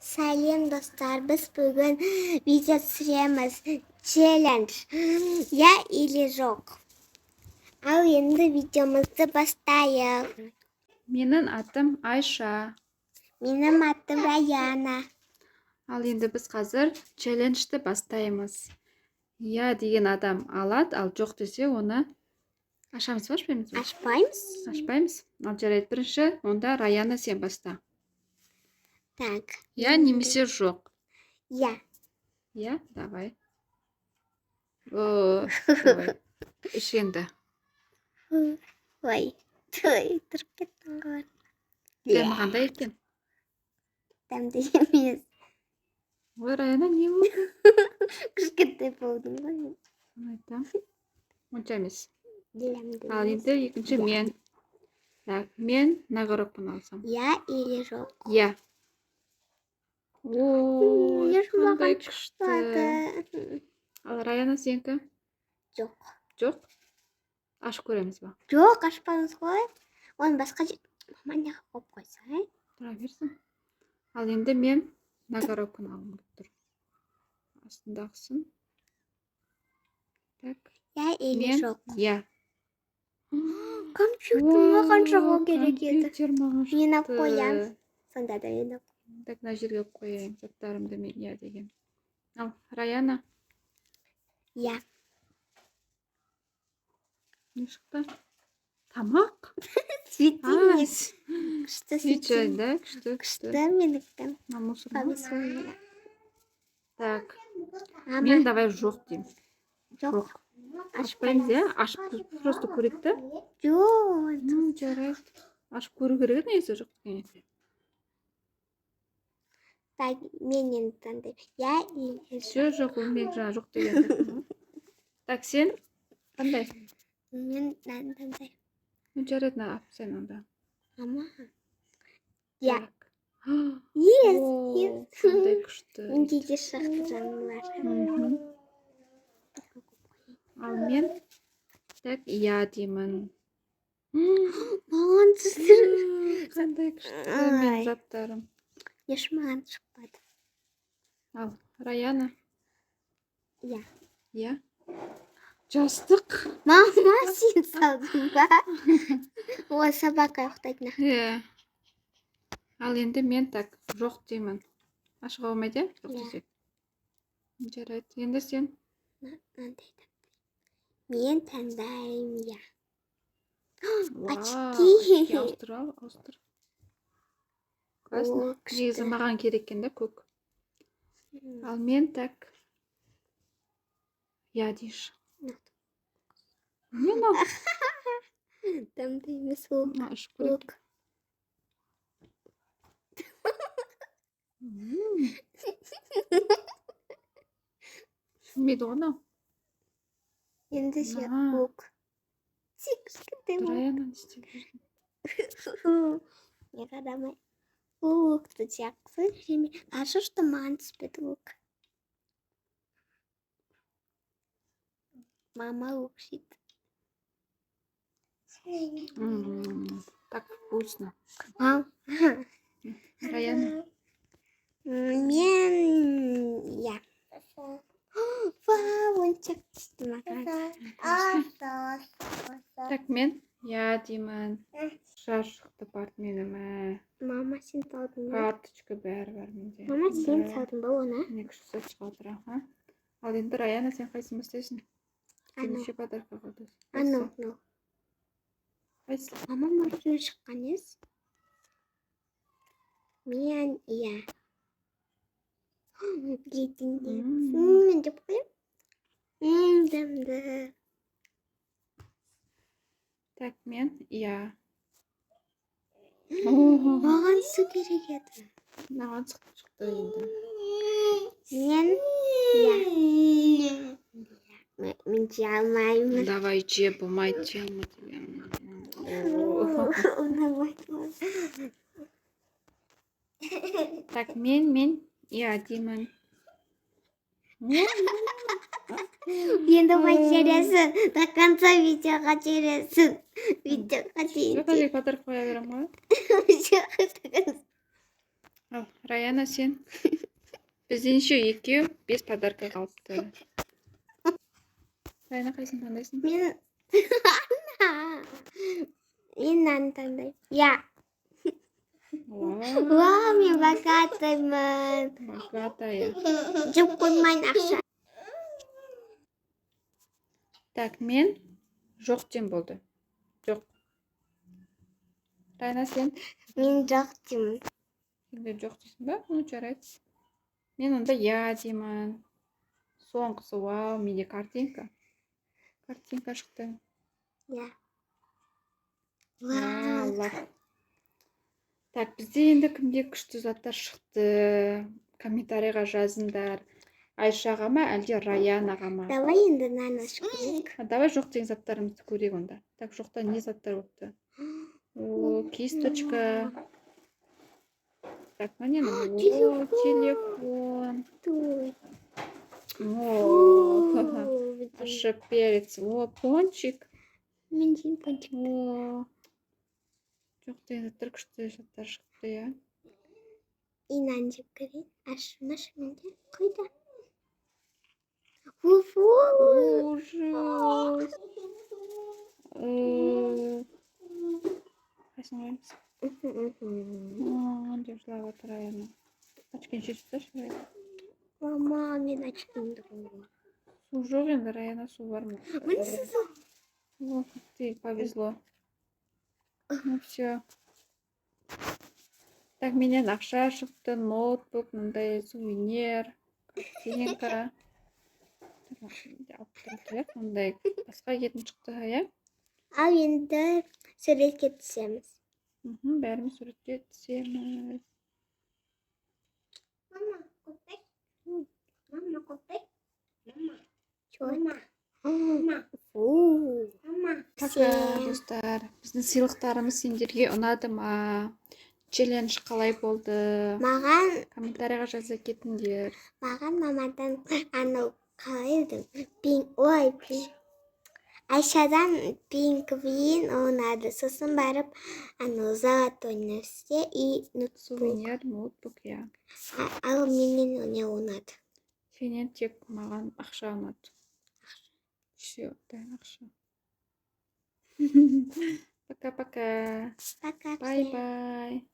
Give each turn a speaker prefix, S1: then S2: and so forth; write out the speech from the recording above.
S1: Сәлем достар, біз бүгін видео түсіреміз. Челлендж. Я или жоқ. Ал енді видеомызды бастайық.
S2: Менің атым Айша.
S1: Менің атым Раяна.
S2: Ал енді біз қазір челленджді бастаймыз. Я деген адам алады, ал жоқ десе оны ашамыз ба, ашпаймыз ба?
S1: Ашпаймыз.
S2: Ашпаймыз. Ал жарайды, бірінші онда Раяна сен баста.
S1: Так.
S2: Я немесе жоқ.
S1: Я.
S2: Я, давай. Давай. Іш енді.
S1: Ой, тұрып кеттің ғой.
S2: Дәмі қандай екен?
S1: Дәмді емес.
S2: Ой, Раяна, не болды?
S1: Кішкентай болдың ғой.
S2: Айтам. Онша емес.
S1: Дәмді
S2: Ал
S1: емес.
S2: енді екінші мен. Так, мен нагорокпен алсам.
S1: Я или жоқ.
S2: Я. Ой, қандай күшті.
S1: шықпады.
S2: Ал Раяна сенікі?
S1: Жоқ.
S2: Жоқ? Ашып көреміз ба?
S1: Жоқ, ашпаңыз ғой. Оны басқа мама неға қойып қойса,
S2: Тұра берсін. Ал енді мен нагорокпен алғым келіп тұр. Астындағысын. Так.
S1: Я или
S2: Мен
S1: жоқ.
S2: я.
S1: Компьютер маған шығу керек еді.
S2: Компьютер маған шықты.
S1: Мен алып қоямын. Сонда да мен алып.
S2: Так, мына жерге қояйын заттарымды мен я деген. Ал Раяна
S1: Я.
S2: не шықты? Тамақ?
S1: Светильник. Күшті
S2: Свеча,
S1: светильник.
S2: да? Күшті.
S1: Күшті менікі.
S2: А мусор ма?
S1: Повесу.
S2: Так.
S1: Ама
S2: Мен давай жоқ деймін.
S1: жоқ.
S2: Ашпаймыз, иә? Ашып просто көрейік та.
S1: Жоқ.
S2: Ну, жарайды. Ашып көру керек еді негізі жоқ дегенде.
S1: Так, мен енді таңдаймын. Я или жоқ.
S2: Все, жоқ, ол мен жаңа жоқ деген. Так, сен қандай?
S1: Мен таңдаймын.
S2: Ну, жарайды, алып сен онда.
S1: Ама. Я.
S2: Так.
S1: Yes.
S2: О, қандай күшті.
S1: Менде де шықты жануар.
S2: Ал мен так я деймін.
S1: Маған түсір.
S2: Қандай күшті
S1: Ай.
S2: менің заттарым.
S1: Еш маған шықпады.
S2: Ал Раяна.
S1: Я.
S2: Я. Жастық.
S1: Мама, сен салдың ба? Ой, собака ұйықтайтын.
S2: Иә. Ал енді мен так жоқ деймін. Ашуға болмайды, иә? Жоқ
S1: Иә.
S2: десек. Жарайды. Енді сен.
S1: Мен таңдаймын, я.
S2: Очки ауыстыр ал, ауыстыр. Классно.
S1: О, күшті.
S2: Негізі маған керек екен да көк. Ал мен так я дейші. Мен ал.
S1: Дәмді емес ол.
S2: Ішіп көрейік. Шынбейді ғой анау.
S1: Енді ше
S2: Ага.
S1: көк. Тек кішкентай ма?
S2: Раяна не істеп жүрсің?
S1: Не қарамай. Көкті жақсы жеме. Ашы что маған түспеді көк. Мама өкшейді.
S2: Так вкусно.
S1: Мам.
S2: Раяна.
S1: Мен я. Вау, ойыншық түсті маған.
S2: Так мен я деймін. Шаш шықты портменіме.
S1: Мама сен салдың ба?
S2: Карточка бәрі бар менде.
S1: Мама сен салдың ба оны?
S2: Не күшті сатышқа отыр, аха. Ал енді Раяна сен қайсысын бастайсың? Сен
S1: Ано.
S2: неше подарка қалды?
S1: Ано.
S2: Қайсы?
S1: Мама маржин шыққан ес. Мен я. Білетінде. Мен деп қойым. Дәмді.
S2: Так мен я.
S1: Маған су керек еді.
S2: Маған шықты енді.
S1: Мен я. Мен же алмаймын.
S2: Давай же, болмайды же алмайды. Так мен я деймін.
S1: Енді потерясың. До конца видеоға тересің. Видеоға дейін.
S2: Қазір подарка қоя берем ғой. Ал, Раяна сен. Бізден еще екеу 5 подарка қалыпты. Раяна қайсысын таңдайсың?
S1: Мен мынаны таңдаймын. Я. Вау, мен богатаймын.
S2: Богатая.
S1: Жұп қоймайын ақша.
S2: Так, мен жоқ дем болды. Жоқ. Раяна сен?
S1: Мен жоқ деймін.
S2: Сен де жоқ дейсің ба? Ну, жарайды. Мен онда я деймін. Соңғысы, вау, менде картинка. Картинка шықты.
S1: Я.
S2: Вау,
S1: Вау.
S2: лав. Так, бізде енді кімде күшті заттар шықты? Комментарийға жазыңдар. Айшаға ма, әлде Раянаға ма?
S1: Давай енді мынаны ашып көрейік.
S2: Давай жоқ деген заттарымызды көрейік онда. Так, жоқта не заттар болыпты? О, кисточка. Так, міне о, телефон.
S1: Туй.
S2: О, ашып перец. О, пончик.
S1: Мен жеймін пончик.
S2: О, жоқ деген заттар күшті заттар шықты, я.
S1: И мынаны жеп көрейін. Ашымашы менде. Қойда. Фу-фу.
S2: Ужас. Қайсын қоймыз? Деп жылап отыр Раяна. Очкені шешіп тасташы.
S1: Мама, мен очкімді қойдым.
S2: Су жоқ енді, Раяна, су бар ма?
S1: Міне су.
S2: О, как ты повезло. Ну все. Так, менен ақша шықты, ноутбук, мындай сувенир, картинка. Алып тұрайық, мындай басқа кетін шықты, иә?
S1: Ал енді суретке түсеміз.
S2: Бәріміз суретке түсеміз.
S1: Мама, көпек. Мама, көпек. Мама. Мама. Мама.
S2: Пока, достар. Біздің сыйлықтарымыз сендерге ұнады ма? Челлендж қалай болды?
S1: Маған
S2: Комментарийға жаза кетіңдер.
S1: мамадан анау қалай еді? Айшадан пингвин ұнады. Сосын барып анау золотой нәрсе и ноутбук.
S2: Сувенир, ноутбук, я.
S1: Ал менен не ұнады?
S2: Сенен тек маған ақша ұнады. Все, дайын ақша. Пока-пока.
S1: Пока.
S2: Бай-бай.